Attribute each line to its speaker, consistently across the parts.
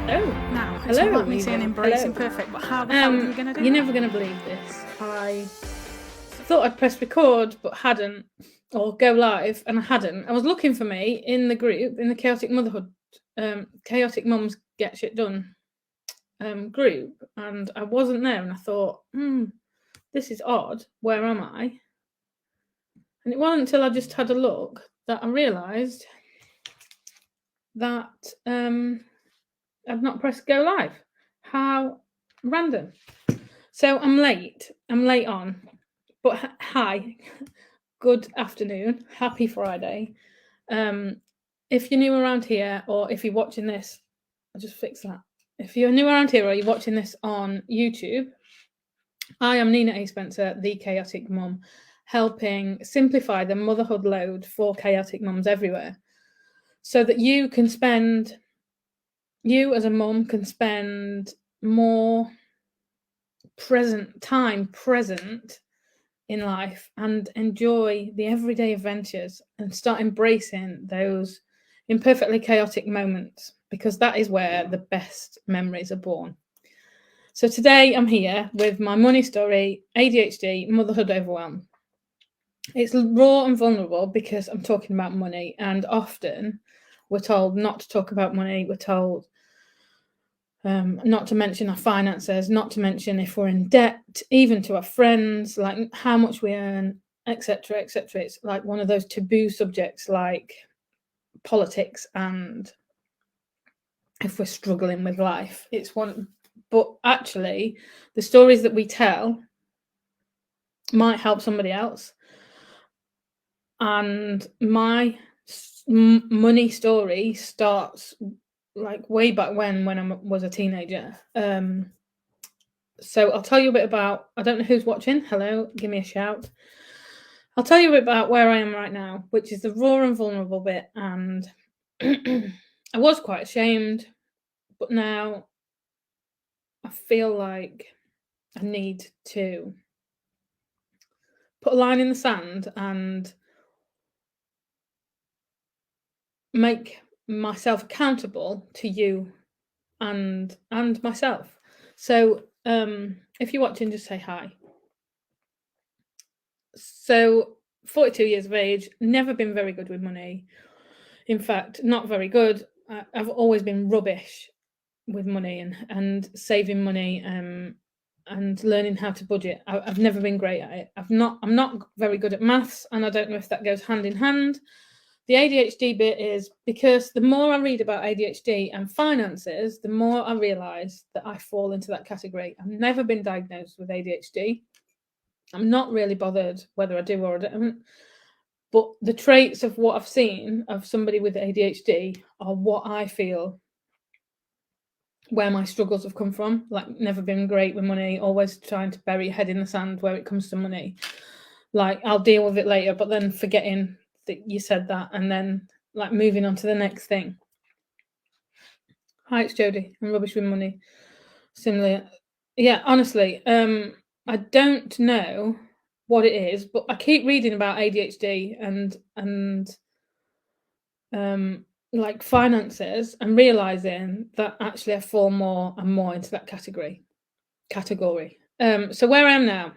Speaker 1: Oh,
Speaker 2: Now, it's
Speaker 1: hello,
Speaker 2: not me saying
Speaker 1: Eva.
Speaker 2: embracing
Speaker 1: Hello.
Speaker 2: perfect, but how the hell are you going to do
Speaker 1: You're
Speaker 2: that?
Speaker 1: never going to believe this. I thought I'd press record, but hadn't, or go live, and I hadn't. I was looking for me in the group, in the Chaotic Motherhood, Chaotic Mums Get Shit Done group, and I wasn't there, and I thought, this is odd. Where am I? And it wasn't until I just had a look that I realised that I've not pressed go live. How random. So I'm late. I'm late on. But hi, good afternoon. Happy Friday. If you're new around here, or if you're watching this, I'll just fix that. If you're new around here or you're watching this on YouTube, I am Nina A. Spencer, the Chaotic Mum, helping simplify the motherhood load for chaotic mums everywhere so that you as a mum can spend more present in life and enjoy the everyday adventures and start embracing those imperfectly chaotic moments, because that is where the best memories are born. So today I'm here with my money story, ADHD, motherhood overwhelm. It's raw and vulnerable because I'm talking about money, and often we're told not to talk about money. We're told not to mention our finances, not to mention if we're in debt, even to our friends, like how much we earn, etc., etc. It's like one of those taboo subjects like politics and if we're struggling with life. It's one, but actually, the stories that we tell might help somebody else. And my money story starts like way back when I was a teenager. So I'll tell you a bit about, I don't know who's watching. Hello, give me a shout. I'll tell you a bit about where I am right now, which is the raw and vulnerable bit. And I was quite ashamed, but now I feel like I need to put a line in the sand and make myself accountable to you and myself. So if you're watching, just say hi. So 42 years of age, never been very good with money. In fact, not very good. I've always been rubbish with money and saving money and learning how to budget. I've never been great at it. I'm not very good at maths, and I don't know if that goes hand in hand. The ADHD bit is because the more I read about ADHD and finances, the more I realise that I fall into that category. I've never been diagnosed with ADHD. I'm not really bothered whether I do or I don't. But the traits of what I've seen of somebody with ADHD are what I feel where my struggles have come from. Like, never been great with money, always trying to bury your head in the sand where it comes to money. Like, I'll deal with it later, but then forgetting that you said that and then like moving on to the next thing. Hi, it's Jodie. I'm rubbish with money. Similar. Yeah, honestly, I don't know what it is, but I keep reading about ADHD and like finances and realizing that actually I fall more and more into that category. So where I am now,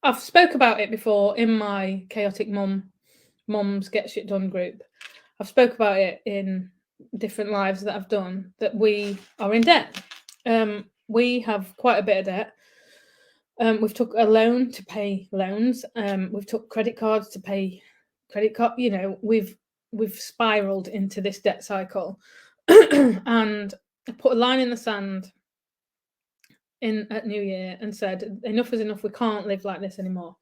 Speaker 1: I've spoke about it before in my Chaotic Mums Get Shit Done group. I've spoke about it in different lives that I've done, that we are in debt. We have quite a bit of debt. We've took a loan to pay loans. We've took credit cards to pay credit card. You know, we've spiraled into this debt cycle. And I put a line in the sand at New Year and said, enough is enough. We can't live like this anymore.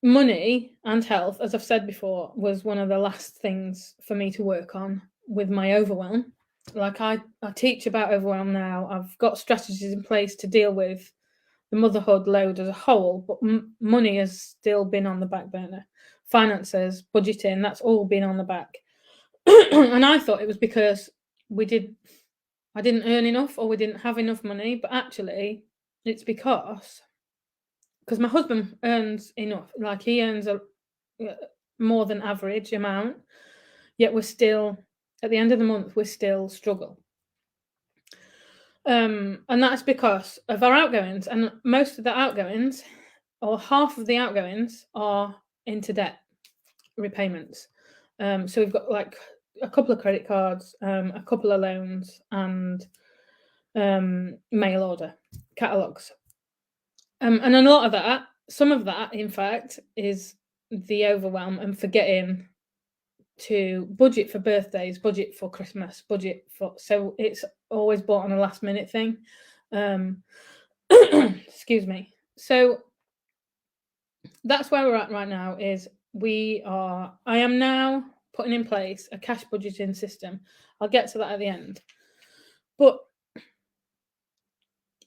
Speaker 1: Money and health, as I've said before, was one of the last things for me to work on with my overwhelm. Like, I teach about overwhelm now. I've got strategies in place to deal with the motherhood load as a whole, but money has still been on the back burner. Finances, budgeting, that's all been on the back. And I thought it was because I didn't earn enough or we didn't have enough money, but actually it's because my husband earns enough. Like, he earns a more than average amount, yet we're still at the end of the month, we still struggle. And that's because of our outgoings, and most of the outgoings, or half of the outgoings, are into debt repayments. So we've got like a couple of credit cards, a couple of loans, and mail order catalogs. And a lot of that, some of that, in fact, is the overwhelm and forgetting to budget for birthdays, budget for Christmas, budget for. So it's always bought on a last minute thing. Excuse me. So that's where we're at right now. I am now putting in place a cash budgeting system. I'll get to that at the end. But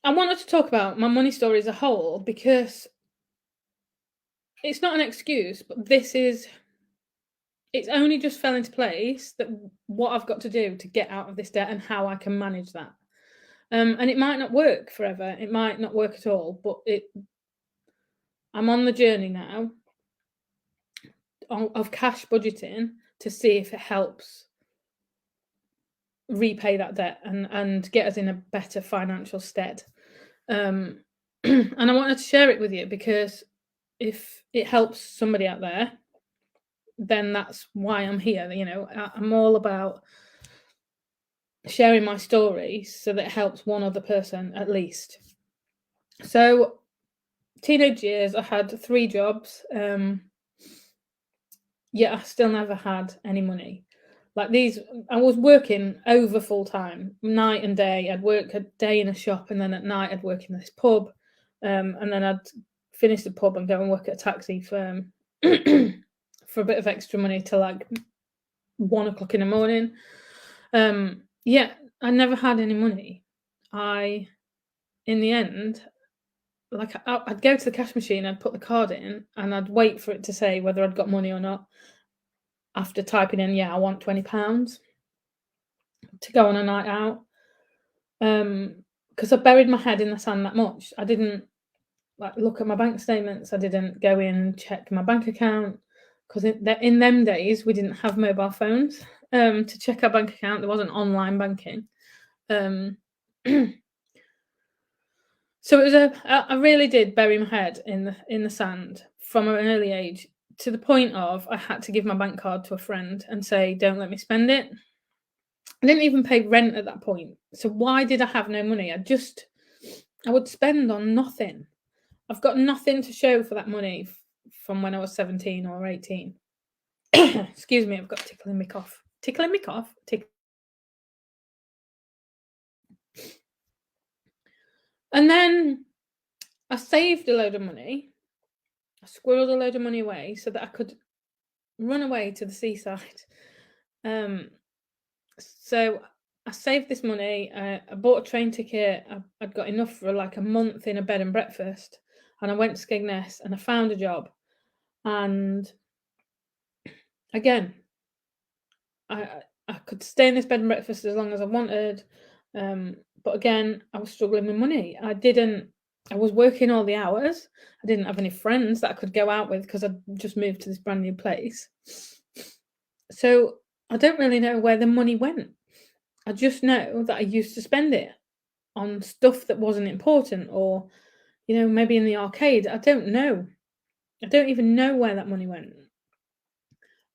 Speaker 1: I wanted to talk about my money story as a whole because it's not an excuse, but it's only just fell into place that what I've got to do to get out of this debt and how I can manage that. And it might not work forever. It might not work at all, but I'm on the journey now of cash budgeting to see if it helps repay that debt and get us in a better financial stead. And I wanted to share it with you because if it helps somebody out there, then that's why I'm here. You know, I'm all about sharing my story so that it helps one other person at least. So teenage years, I had 3 jobs, yet I still never had any money. Like I was working over full time, night and day. I'd work a day in a shop, and then at night I'd work in this pub, and then I'd finish the pub and go and work at a taxi firm for a bit of extra money till like 1 o'clock in the morning. Yeah, I never had any money. In the end, like I'd go to the cash machine, I'd put the card in, and I'd wait for it to say whether I'd got money or not. After typing in, I want £20 to go on a night out, because I buried my head in the sand that much. I didn't like look at my bank statements. I didn't go in and check my bank account because in them days we didn't have mobile phones to check our bank account. There wasn't online banking. So it was I really did bury my head in the sand from an early age, to the point of I had to give my bank card to a friend and say, "Don't let me spend it." I didn't even pay rent at that point. So why did I have no money? I would spend on nothing. I've got nothing to show for that money from when I was 17 or 18. Excuse me, I've got tickling me cough. Tickling me cough. And then I saved a load of money. I squirreled a load of money away so that I could run away to the seaside. So I saved this money. I bought a train ticket. I'd got enough for like a month in a bed and breakfast. And I went to Skegness and I found a job. And again, I could stay in this bed and breakfast as long as I wanted. But again, I was struggling with money. I was working all the hours. I didn't have any friends that I could go out with because I'd just moved to this brand new place. So I don't really know where the money went. I just know that I used to spend it on stuff that wasn't important, or, maybe in the arcade. I don't know. I don't even know where that money went.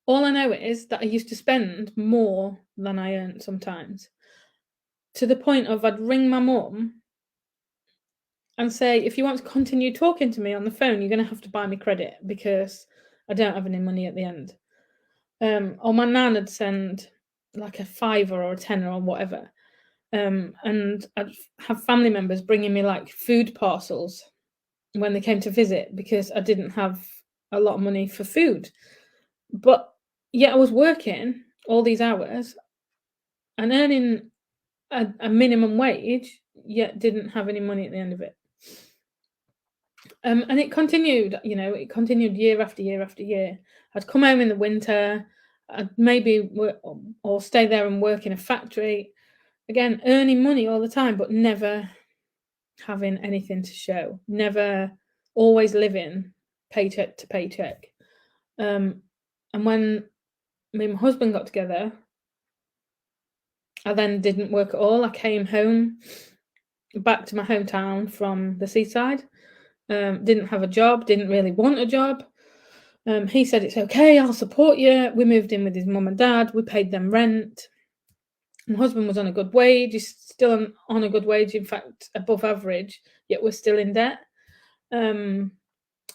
Speaker 1: All I know is that I used to spend more than I earned sometimes, to the point of I'd ring my mum and say, "If you want to continue talking to me on the phone, you're going to have to buy me credit because I don't have any money at the end." Or my nan would send like a £5 or a £10 or whatever. And I'd have family members bringing me like food parcels when they came to visit because I didn't have a lot of money for food. But yet I was working all these hours and earning a minimum wage, yet didn't have any money at the end of it. And it continued, it continued year after year after year. I'd come home in the winter, I'd maybe work or stay there and work in a factory. Again, earning money all the time, but never having anything to show. Never, always living paycheck to paycheck. And when me and my husband got together, I then didn't work at all. I came home back to my hometown from the seaside. Didn't have a job, didn't really want a job. He said, it's okay, I'll support you. We moved in with his mum and dad. We paid them rent. My husband was on a good wage. He's still on a good wage, in fact, above average, yet we're still in debt.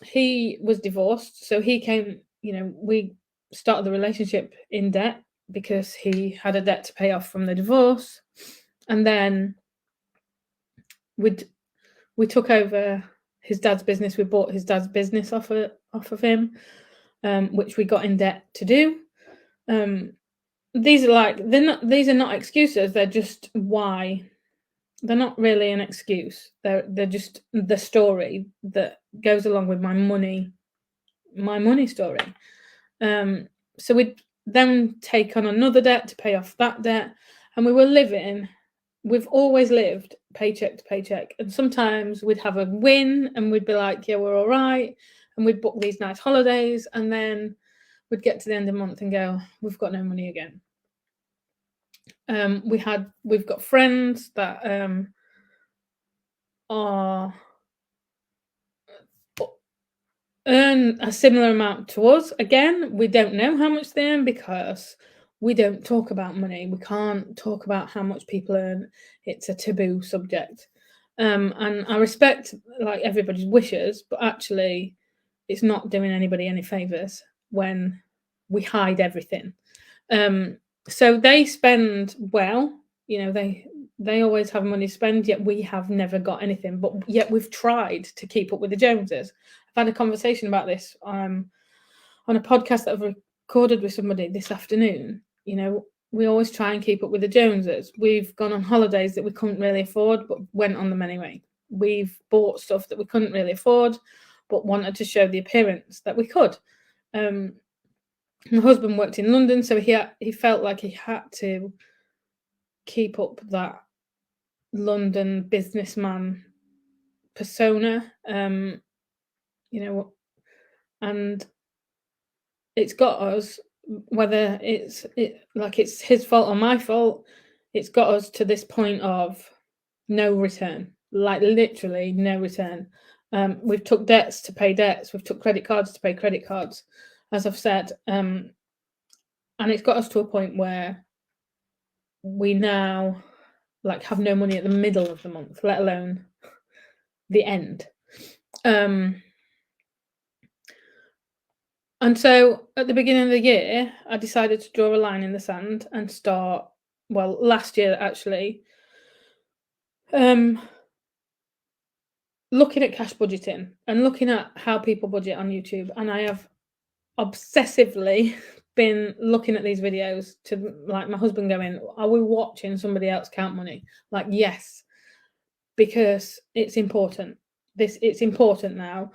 Speaker 1: He was divorced, so he came, we started the relationship in debt because he had a debt to pay off from the divorce. And then we took over his dad's business. We bought his dad's business off of him, which we got in debt to do. These are not excuses. They're just why. They're not really an excuse. They're just the story that goes along with my money story. So we'd then take on another debt to pay off that debt, and we've always lived paycheck to paycheck. And sometimes we'd have a win and we'd be like, yeah, we're all right. And we'd book these nice holidays, and then we'd get to the end of the month and go, we've got no money again. We've got friends that earn a similar amount to us. Again, we don't know how much they earn because we don't talk about money. We can't talk about how much people earn. It's a taboo subject. And I respect like everybody's wishes, but actually it's not doing anybody any favors when we hide everything. So they spend well, they always have money to spend, yet we have never got anything, but yet we've tried to keep up with the Joneses. I've had a conversation about this on a podcast that I've recorded with somebody this afternoon. We always try and keep up with the Joneses. We've gone on holidays that we couldn't really afford, but went on them anyway. We've bought stuff that we couldn't really afford, but wanted to show the appearance that we could. My husband worked in London, so he felt like he had to keep up that London businessman persona, and it's got us, whether it's his fault or my fault, it's got us to this point of no return, like literally no return. We've took debts to pay debts, we've took credit cards to pay credit cards, as I've said, and it's got us to a point where we now have no money at the middle of the month, let alone the end. And so at the beginning of the year, I decided to draw a line in the sand and start, last year actually, looking at cash budgeting and looking at how people budget on YouTube. And I have obsessively been looking at these videos to my husband going, are we watching somebody else count money? Yes, because it's important. It's important now.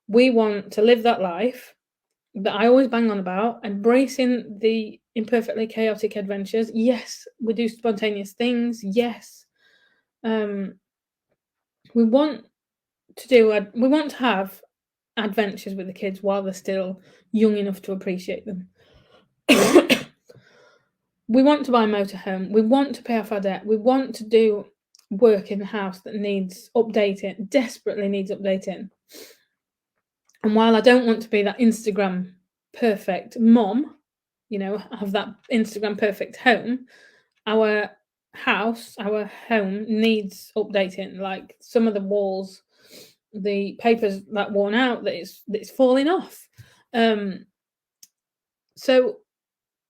Speaker 1: We want to live that life that I always bang on about, embracing the imperfectly chaotic adventures. Yes, we do spontaneous things. Yes, we want to have adventures with the kids while they're still young enough to appreciate them. We want to buy a motorhome. We want to pay off our debt. We want to do work in the house that needs updating, desperately needs updating. And while I don't want to be that Instagram perfect mom, have that Instagram perfect home, our home needs updating. Like some of the walls, the paper's that worn out, that it's falling off. So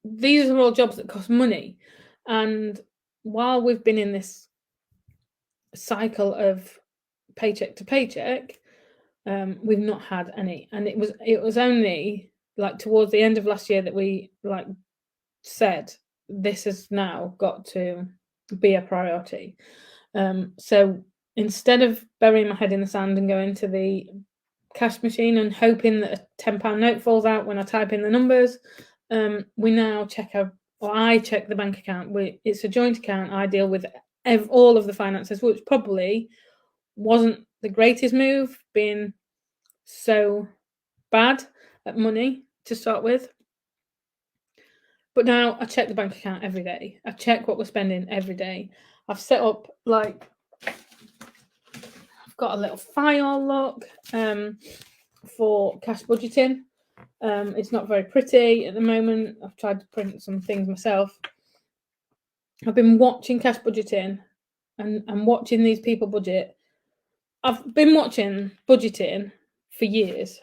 Speaker 1: these are all jobs that cost money. And while we've been in this cycle of paycheck to paycheck, we've not had any. And it was only towards the end of last year that we said this has now got to be a priority. So instead of burying my head in the sand and going to the cash machine and hoping that a £10 note falls out when I type in the numbers, we now I check the bank account. It's a joint account. I deal with all of the finances, which probably wasn't the greatest move, being so bad at money to start with. But now I check the bank account every day. I check what we're spending every day. I've set up, like, I've got a little file look for cash budgeting. It's not very pretty at the moment. I've tried to print some things myself. I've been watching cash budgeting and watching these people budget. I've been watching budgeting for years,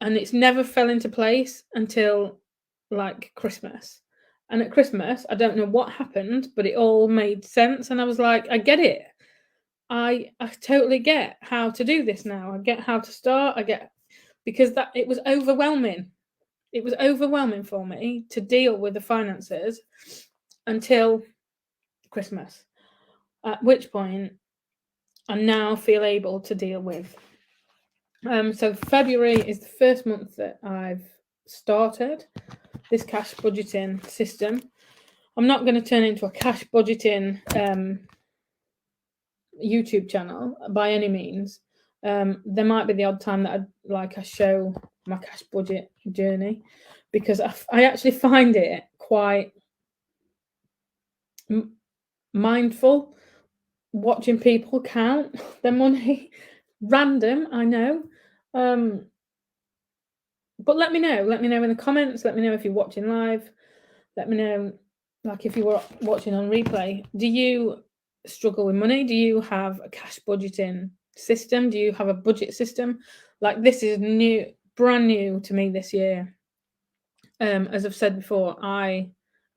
Speaker 1: and it's never fell into place until like Christmas. And at Christmas, I don't know what happened, but it all made sense. And I was like, I get it. I totally get how to do this now. I get how to start. Because it was overwhelming. It was overwhelming for me to deal with the finances until Christmas, at which point I now feel able to deal with. So February is the first month that I've started this cash budgeting system. I'm not going to turn into a cash budgeting YouTube channel by any means. There might be the odd time that I show my cash budget journey, because I actually find it quite mindful watching people count their money. Random, I know. But let me know in the comments. Let me know if you're watching live. Let me know, like, if you were watching on replay, do you struggle with money? Do you have a cash budgeting system? Do you have a budget system? Like, this is brand new to me this year. As I've said before,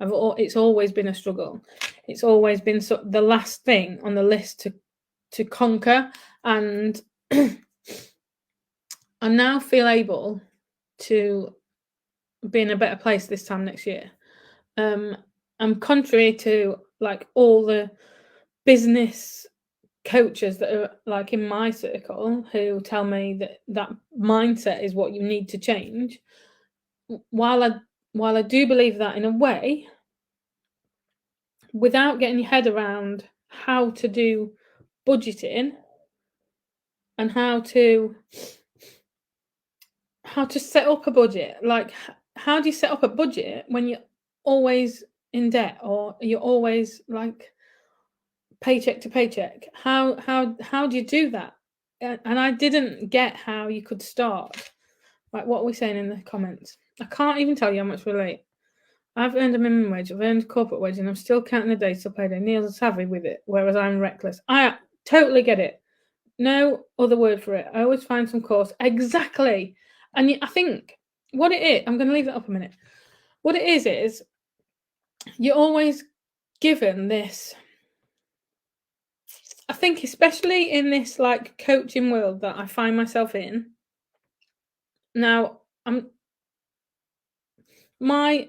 Speaker 1: it's always been a struggle. It's always been the last thing on the list to conquer, and I now feel able to be in a better place this time next year. I'm contrary to like all the business coaches that are like in my circle who tell me that mindset is what you need to change. While I do believe that in a way, without getting your head around how to do budgeting and how to set up a budget, like, how do you set up a budget when you're always in debt, or you're always like paycheck to paycheck? How do you do that? And I didn't get how you could start. Like, what are we saying in the comments? I can't even tell you how much we're late. I've earned a minimum wage, I've earned a corporate wage, and I'm still counting the days till payday. Neil's savvy with it, whereas I'm reckless. I totally get it. No other word for it. I always find some course. Exactly. And I think what it is, I'm going to leave that up a minute. What it is you're always given this. I think especially in this like coaching world that I find myself in now, my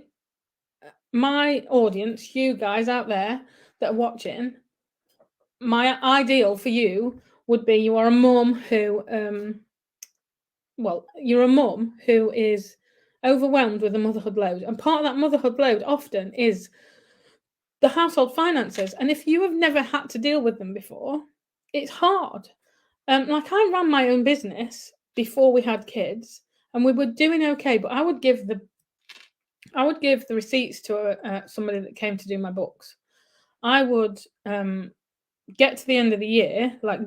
Speaker 1: audience, you guys out there that are watching, my ideal for you would be you are a mum who you're a mum who is overwhelmed with the motherhood load, and part of that motherhood load often is the household finances. And if you have never had to deal with them before, it's hard. Like, I ran my own business before we had kids, and we were doing okay, but I would give the receipts to somebody that came to do my books. I would get to the end of the year, like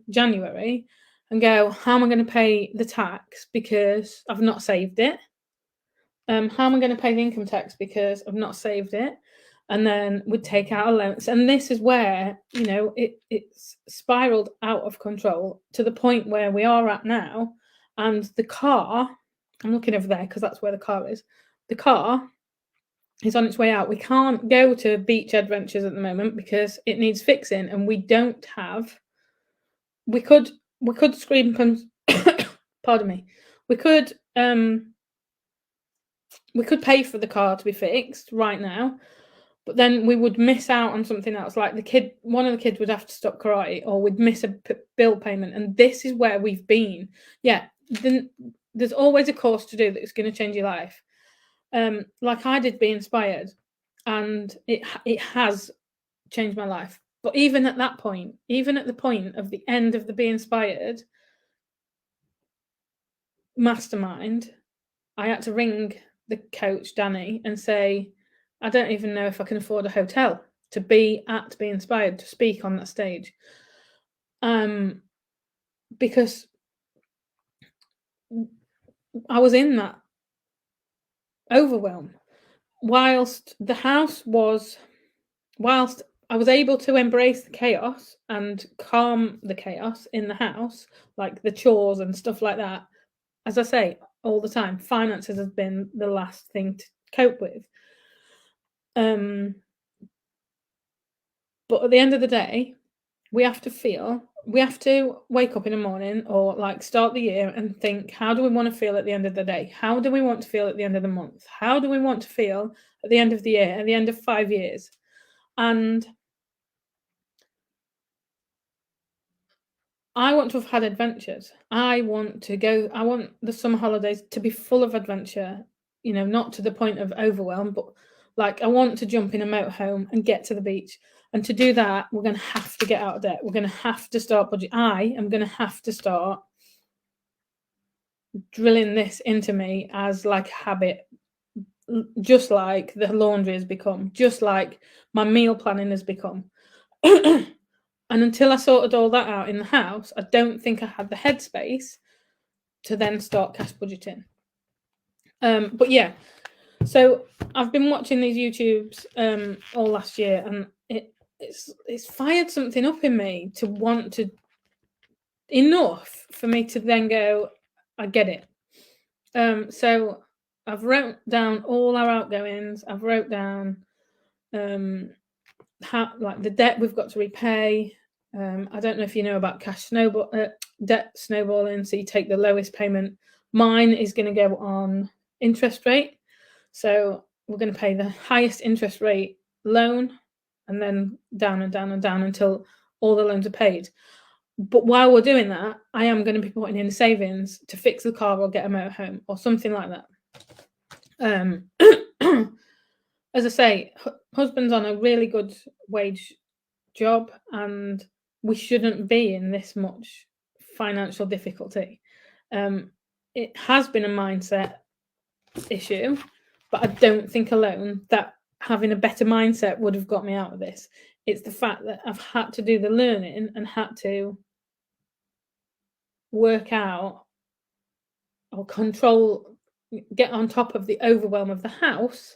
Speaker 1: January, and go, how am I going to pay the tax because I've not saved it? How am I going to pay the income tax because I've not saved it? And then we'd take out allowance. And this is where, it's spiraled out of control to the point where we are at now. And the car, I'm looking over there because that's where the car is. The car is on its way out. We can't go to beach adventures at the moment because it needs fixing, and we don't have. We could pardon me. We could pay for the car to be fixed right now, but then we would miss out on something else. Like one of the kids would have to stop karate, or we'd miss a bill payment. And this is where we've been. Yeah, then there's always a course to do that's going to change your life. Like I did Be Inspired, and it has changed my life. But even at that point, even at the point of the end of the Be Inspired mastermind, I had to ring the coach, Danny, and say, I don't even know if I can afford a hotel to be inspired to speak on that stage. Because I was in that overwhelm whilst I was able to embrace the chaos and calm the chaos in the house, like the chores and stuff like that. As I say all the time, finances has been the last thing to cope with. But at the end of the day, we have to wake up in the morning or like start the year and think, how do we want to feel at the end of the day? How do we want to feel at the end of the month? How do we want to feel at the end of the year, at the end of 5 years? And I want to have had adventures. I want the summer holidays to be full of adventure, not to the point of overwhelm, but like I want to jump in a motorhome and get to the beach. And to do that, we're going to have to get out of debt. We're going to have to start budget. I am going to have to start drilling this into me as like a habit, just like the laundry has become, just like my meal planning has become. And until I sorted all that out in the house, I don't think I had the headspace to then start cash budgeting. But yeah, so I've been watching these YouTubes all last year, and it's fired something up in me to want to, enough for me to then go, I get it. So I've wrote down all our outgoings. I've wrote down how, like, the debt we've got to repay. I don't know if you know about debt snowballing. So you take the lowest payment. Mine is going to go on interest rate. So we're going to pay the highest interest rate loan and then down and down and down until all the loans are paid. But while we're doing that, I am going to be putting in the savings to fix the car or get a motorhome or something like that. As I say, husband's on a really good wage job, and we shouldn't be in this much financial difficulty. It has been a mindset issue, but I don't think alone that having a better mindset would have got me out of this. It's the fact that I've had to do the learning and had to work out or get on top of the overwhelm of the house,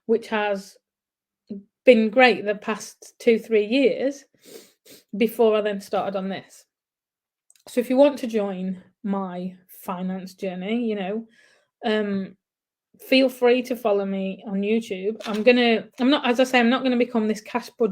Speaker 1: which has been great the past 2-3 years before I then started on this. So if you want to join my finance journey, feel free to follow me on YouTube. I'm not going to become this cash budget